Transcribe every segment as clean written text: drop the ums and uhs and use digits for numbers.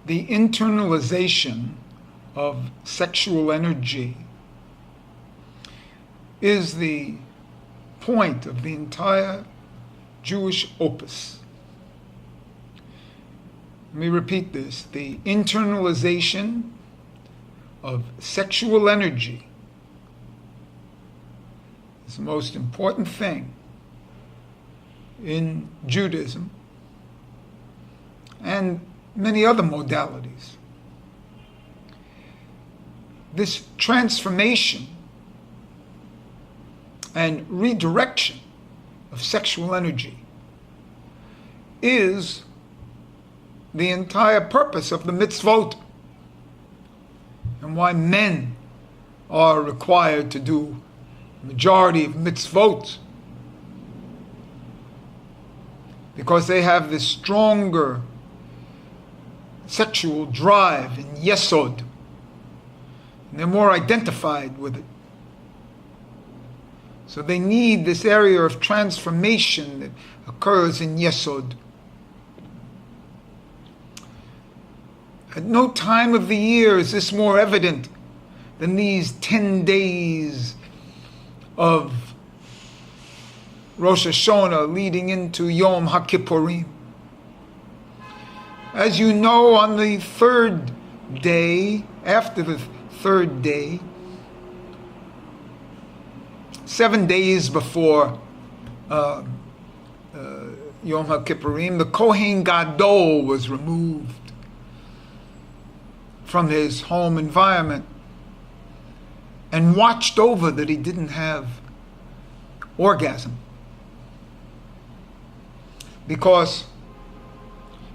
The internalization of sexual energy is the point of the entire Jewish opus. Let me repeat this. The internalization of sexual energy is the most important thing in Judaism and many other modalities. This transformation and redirection of sexual energy is the entire purpose of the mitzvot, and why men are required to do the majority of mitzvot, because they have this stronger sexual drive in yesod, and they're more identified with it. So they need this area of transformation that occurs in yesod. At no time of the year is this more evident than these 10 days of Rosh Hashanah leading into Yom HaKippurim. As you know, on the third day, after the third day, 7 days before Yom HaKippurim, the Kohen Gadol was removed from his home environment and watched over that he didn't have orgasm. Because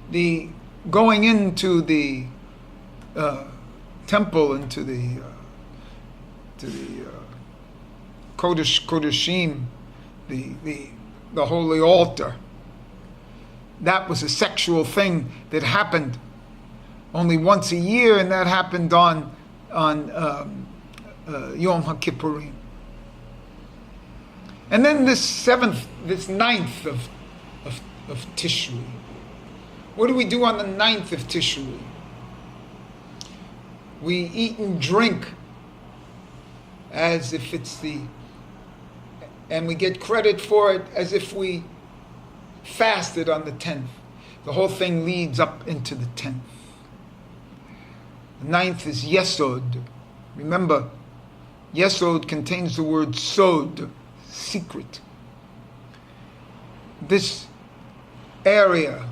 the going into the temple, into the Kodesh Kodeshim, the holy altar, that was a sexual thing that happened only once a year, and that happened on Yom HaKippurim. And then this ninth of Tishrei. What do we do on the 9th of Tishrei? We eat and drink as if it's and we get credit for it as if we fasted on the 10th. The whole thing leads up into the 10th. The 9th is Yesod. Remember, Yesod contains the word Sod, secret. This area,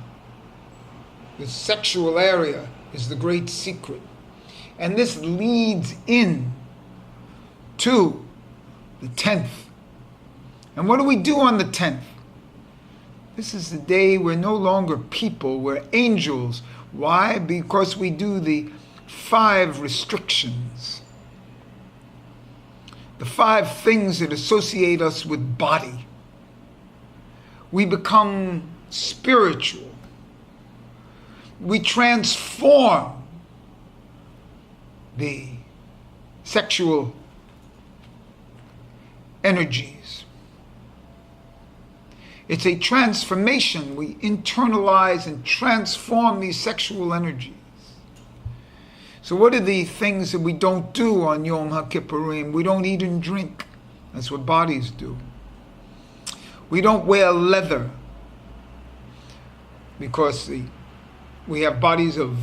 the sexual area, is the great secret. And this leads in to the 10th. And what do we do on the 10th? This is the day we're no longer people, we're angels. Why? Because we do the 5 restrictions. The 5 things that associate us with body. We become spiritual. We transform the sexual energies. It's a transformation. We internalize and transform these sexual energies. So what are the things that we don't do on Yom HaKippurim? We don't eat and drink. That's what bodies do. We don't wear leather because we have bodies of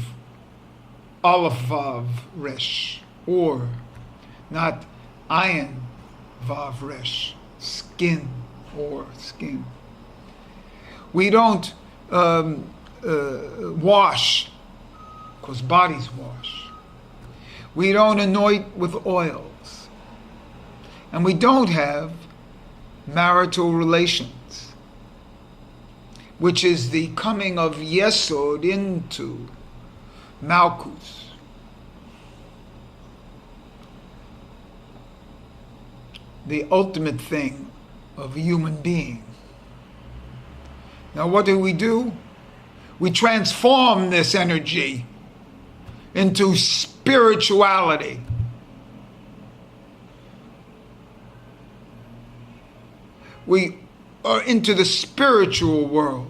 olive vav resh, or not iron vav resh, skin or skin. We don't wash because bodies wash. We don't anoint with oils. And we don't have marital relations, which is the coming of Yesod into Malkus. The ultimate thing of a human being. Now what do? We transform this energy into spirituality. We are into the spiritual world.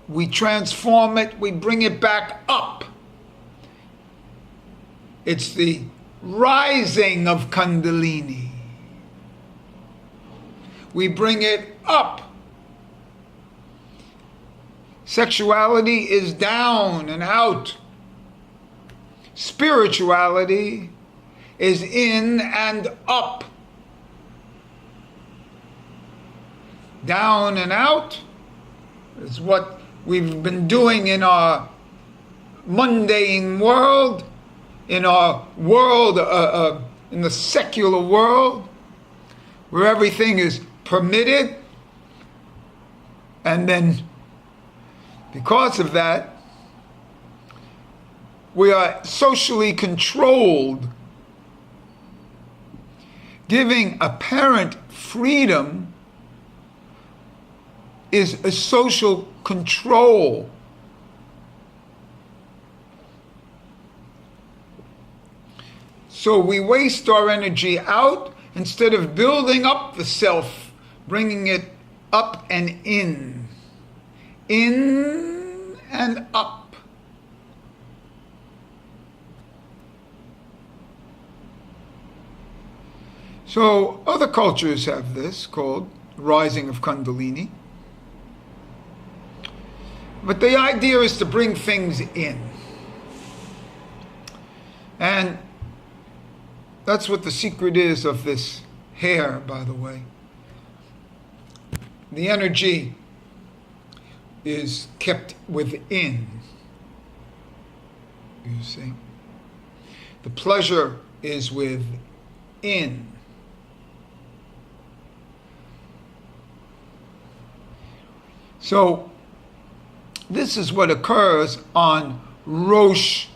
we transform it, we bring it back up. It's the rising of Kundalini. We bring it up. Sexuality is down and out. Spirituality is in and up. Down and out is what we've been doing in our mundane world, in our world, in the secular world, where everything is permitted. And then, because of that, we are socially controlled. Giving apparent freedom is a social control. So we waste our energy out instead of building up the self, bringing it up and in. In and up. So other cultures have this called rising of Kundalini. But the idea is to bring things in. And that's what the secret is of this hair, by the way. The energy is kept within. You see? The pleasure is within. So, this is what occurs on Rosh,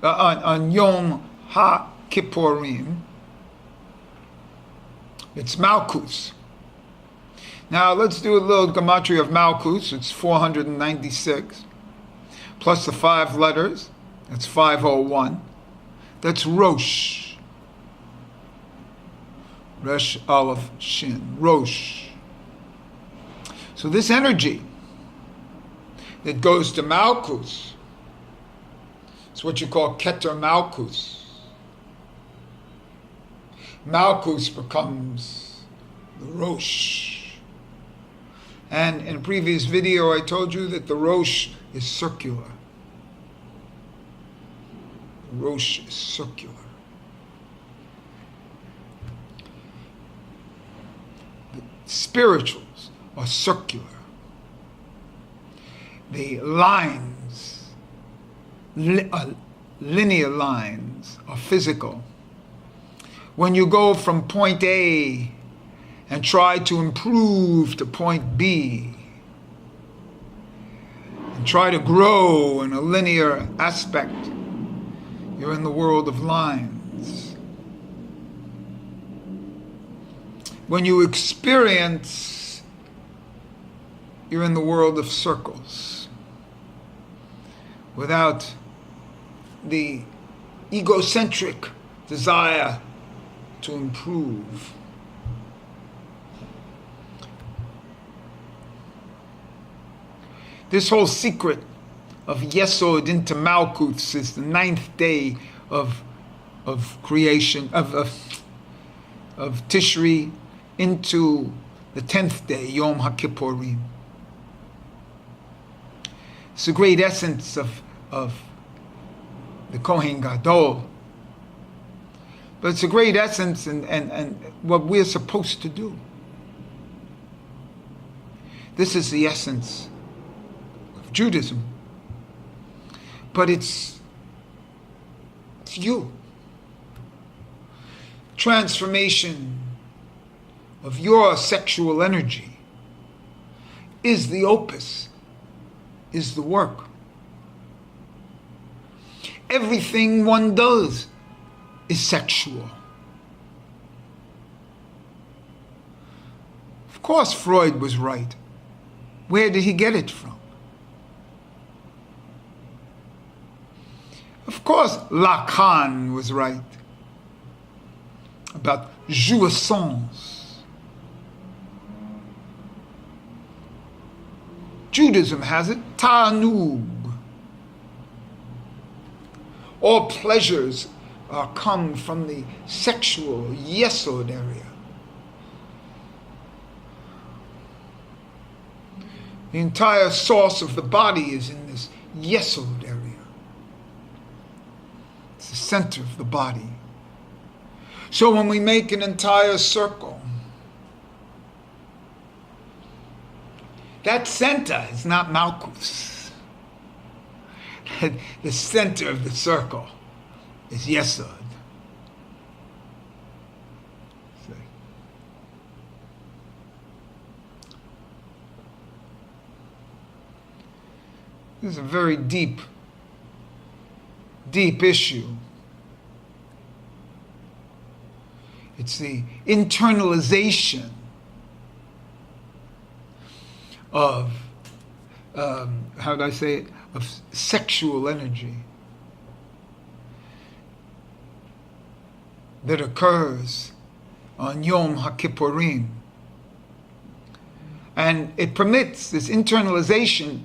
on Yom HaKippurim. It's Malkus. Now, let's do a little gematria of Malkus. It's 496. Plus the 5 letters. That's 501. That's Rosh. Resh, Aleph, Shin. Rosh. So this energy that goes to Malkus, it's what you call Keter Malkus. Malkus becomes the Rosh. And in a previous video I told you that the Rosh is circular. The Rosh is circular. The spirituals are circular. The lines, linear lines, are physical. When you go from point A and try to improve to point B, and try to grow in a linear aspect, you're in the world of lines. When you experience, you're in the world of circles, without the egocentric desire to improve. This whole secret of Yesod into Malkuth is the 9th day of creation, of Tishri into the 10th day, Yom HaKippurim. It's the great essence of the Kohen Gadol. But it's a great essence and what we're supposed to do. This is the essence of Judaism. But it's you. Transformation of your sexual energy is the opus, is the work. Everything one does is sexual. Of course Freud was right. Where did he get it from? Of course Lacan was right about jouissance. Judaism has it, Tanug. All pleasures come from the sexual yesod area. The entire source of the body is in this yesod area. It's the center of the body. So when we make an entire circle, that center is not Malkus. The center of the circle is Yesod. This is a very deep issue. It's the internalization of, how do I say it, of sexual energy that occurs on Yom HaKippurim. And it permits, this internalization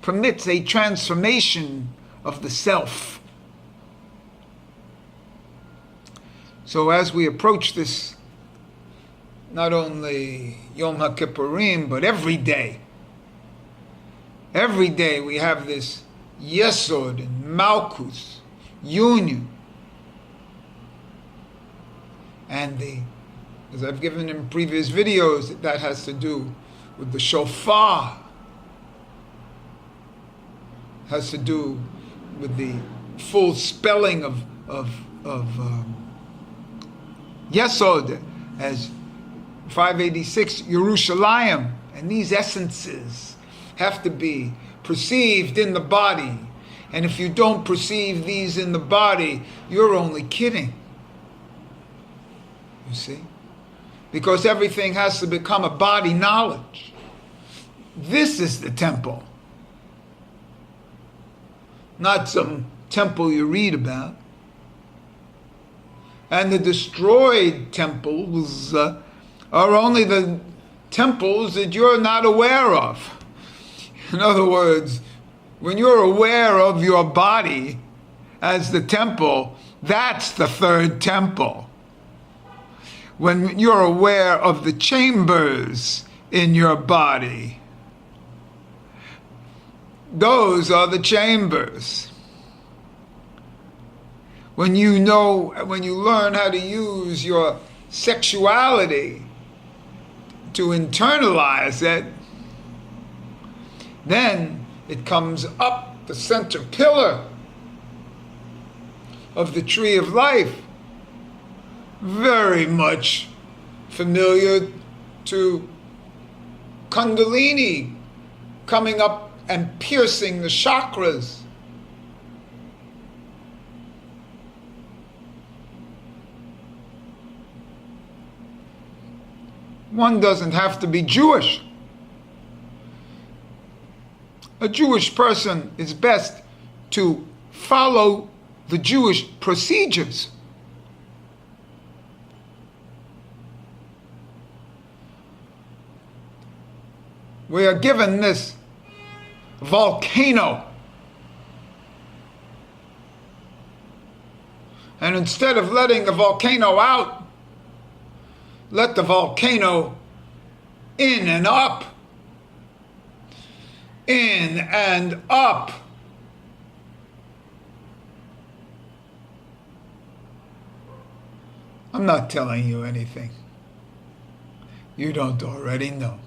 permits a transformation of the self. So as we approach this, not only Yom HaKippurim, but every day we have this Yesod and Malkus union. And as I've given in previous videos, that has to do with the shofar, has to do with the full spelling of Yesod as 586 Yerushalayim, and these essences have to be perceived in the body. And if you don't perceive these in the body, you're only kidding. You see? Because everything has to become a body knowledge. This is the temple. Not some temple you read about. And the destroyed temples are only the temples that you're not aware of. In other words, when you're aware of your body as the temple, that's the third temple. When you're aware of the chambers in your body, those are the chambers. When you learn how to use your sexuality to internalize it, then it comes up the center pillar of the tree of life, very much familiar to Kundalini, coming up and piercing the chakras. One doesn't have to be Jewish. A Jewish person is best to follow the Jewish procedures. We are given this volcano. And instead of letting the volcano out, let the volcano in and up. In and up. I'm not telling you anything you don't already know.